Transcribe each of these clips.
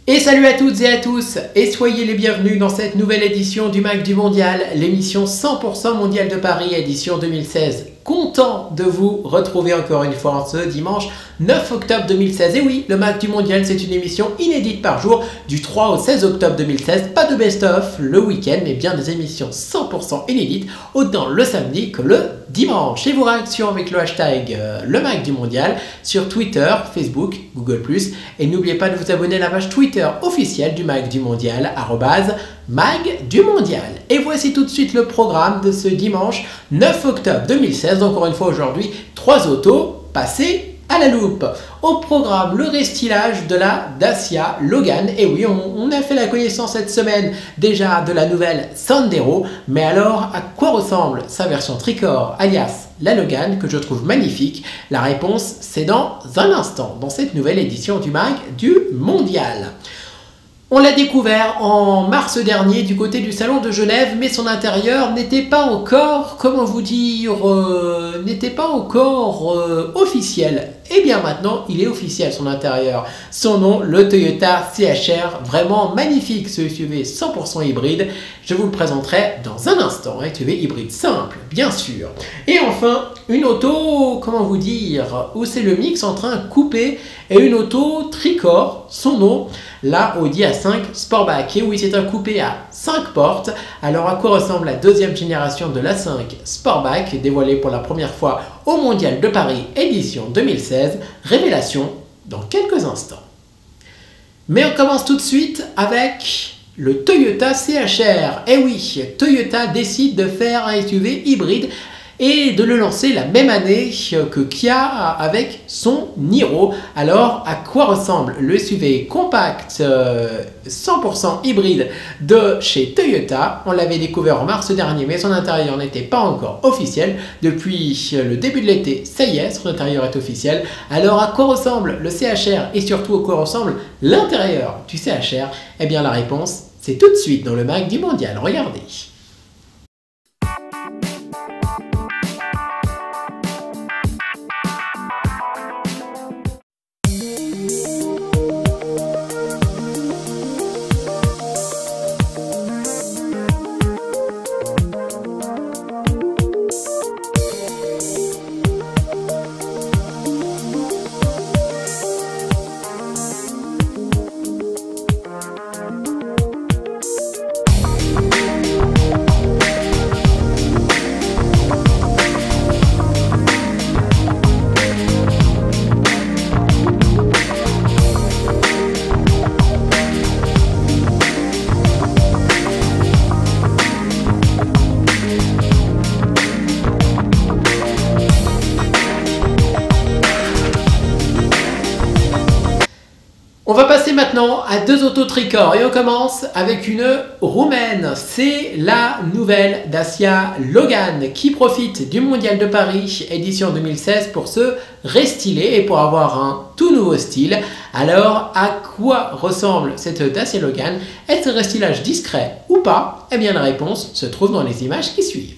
Et salut à toutes et à tous, et soyez les bienvenus dans cette nouvelle édition du Mac du Mondial, l'émission 100% mondiale de Paris, édition 2016. Content de vous retrouver encore une fois en ce dimanche 9 octobre 2016. Et oui, le Mac du Mondial, c'est une émission inédite par jour du 3 au 16 octobre 2016. Pas de best-of le week-end, mais bien des émissions 100% inédites, autant le samedi que le dimanche. Et vos réactions avec le hashtag le Mac du Mondial sur Twitter, Facebook, Google+. Et n'oubliez pas de vous abonner à la page Twitter officielle du Mac du Mondial, @Mag du Mondial. Et voici tout de suite le programme de ce dimanche 9 octobre 2016. Encore une fois aujourd'hui, 3 autos passées à la loupe. Au programme, le restylage de la Dacia Logan. Et oui, on a fait la connaissance cette semaine déjà de la nouvelle Sandero. Mais alors, à quoi ressemble sa version tricorps, alias la Logan, que je trouve magnifique? La réponse, c'est dans un instant, dans cette nouvelle édition du Mac du Mondial. On l'a découvert en mars dernier du côté du salon de Genève, mais son intérieur n'était pas encore, comment vous dire, n'était pas encore officiel. Et bien maintenant, il est officiel son intérieur. Son nom, le Toyota CHR, vraiment magnifique, ce SUV 100% hybride. Je vous le présenterai dans un instant, un SUV hybride simple, bien sûr. Et enfin, une auto, comment vous dire, où c'est le mix entre un coupé et une auto tricorps, son nom, la Audi A5 Sportback. Et oui, c'est un coupé à 5 portes. Alors à quoi ressemble la deuxième génération de l'A5 Sportback, dévoilée pour la première fois au Mondial de Paris édition 2016? Révélation dans quelques instants. Mais on commence tout de suite avec le Toyota CHR. Et oui, Toyota décide de faire un SUV hybride et de le lancer la même année que Kia avec son Niro. Alors, à quoi ressemble le SUV compact 100% hybride de chez Toyota? On l'avait découvert en mars dernier, mais son intérieur n'était pas encore officiel. Depuis le début de l'été, ça y est, son intérieur est officiel. Alors, à quoi ressemble le CHR et surtout à quoi ressemble l'intérieur du CHR? Eh bien, la réponse, c'est tout de suite dans le Mac du Mondial. Regardez. On va passer maintenant à deux autos tricorps et on commence avec une roumaine. C'est la nouvelle Dacia Logan qui profite du Mondial de Paris édition 2016 pour se restyler et pour avoir un tout nouveau style. Alors, à quoi ressemble cette Dacia Logan? Est-ce un restylage discret ou pas? Eh bien, la réponse se trouve dans les images qui suivent.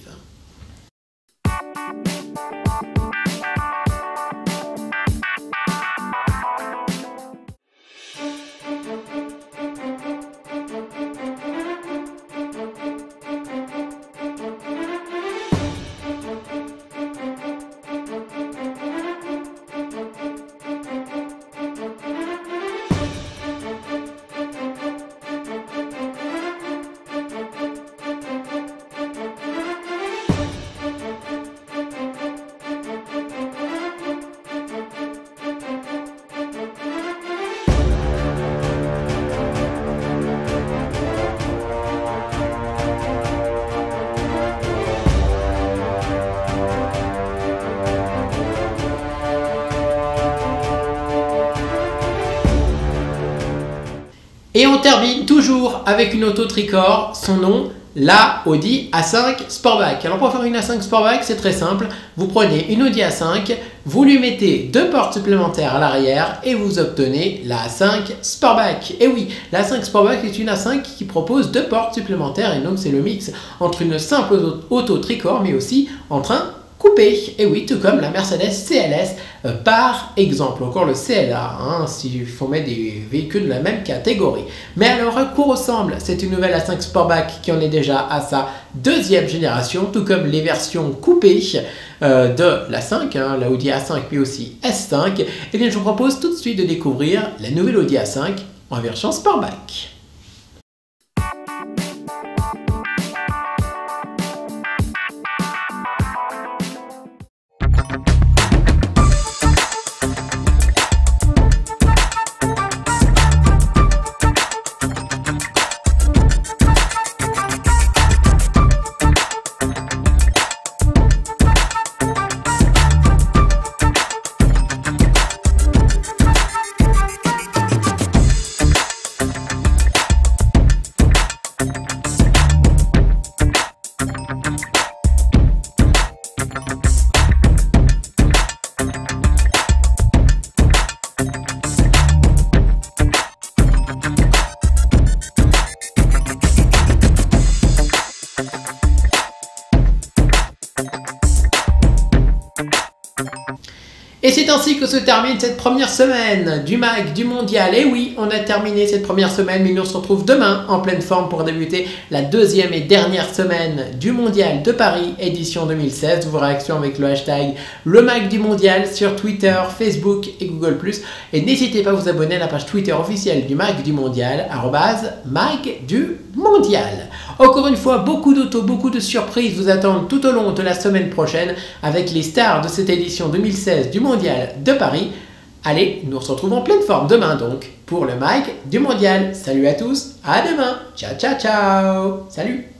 Et on termine toujours avec une auto tricorps, son nom, la Audi A5 Sportback. Alors pour faire une A5 Sportback, c'est très simple. Vous prenez une Audi A5, vous lui mettez 2 portes supplémentaires à l'arrière et vous obtenez la A5 Sportback. Et oui, la A5 Sportback est une A5 qui propose 2 portes supplémentaires et donc c'est le mix entre une simple auto tricorps mais aussi entre un coupé. coupé. Et oui, tout comme la Mercedes CLS par exemple, encore le CLA, s'il faut mettre des véhicules de la même catégorie. Mais alors, à quoi ressemble cette nouvelle A5 Sportback qui en est déjà à sa deuxième génération, tout comme les versions coupées de l'A5, la Audi A5 mais aussi S5. Et bien, je vous propose tout de suite de découvrir la nouvelle Audi A5 en version Sportback. Et c'est ainsi que se termine cette première semaine du MAG du Mondial. Et oui, on a terminé cette première semaine, mais nous on se retrouve demain en pleine forme pour débuter la deuxième et dernière semaine du Mondial de Paris, édition 2016. Vos réactions avec le hashtag le MAG du Mondial sur Twitter, Facebook et Google+. Et n'hésitez pas à vous abonner à la page Twitter officielle du MAG du Mondial, @MAG du Mondial. Encore une fois, beaucoup d'autos, beaucoup de surprises vous attendent tout au long de la semaine prochaine avec les stars de cette édition 2016 du Mondial de Paris. Allez, nous on se retrouve en pleine forme demain donc pour le MAG du Mondial. Salut à tous, à demain, ciao ciao ciao, salut.